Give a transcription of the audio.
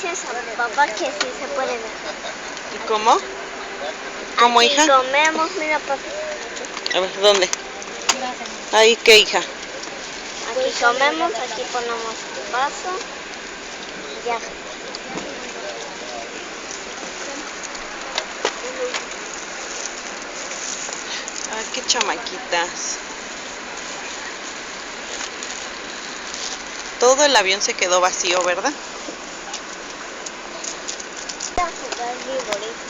dices a papá que sí se puede ver. ¿Y cómo? ¿Cómo, aquí hija? Comemos, mira papá. A ver, ¿dónde? Ahí, ¿qué, hija? Aquí comemos, aquí ponemos el vaso. Ya. Ay, qué chamaquitas. Todo el avión se quedó vacío, ¿verdad? Voy a jugar viborita.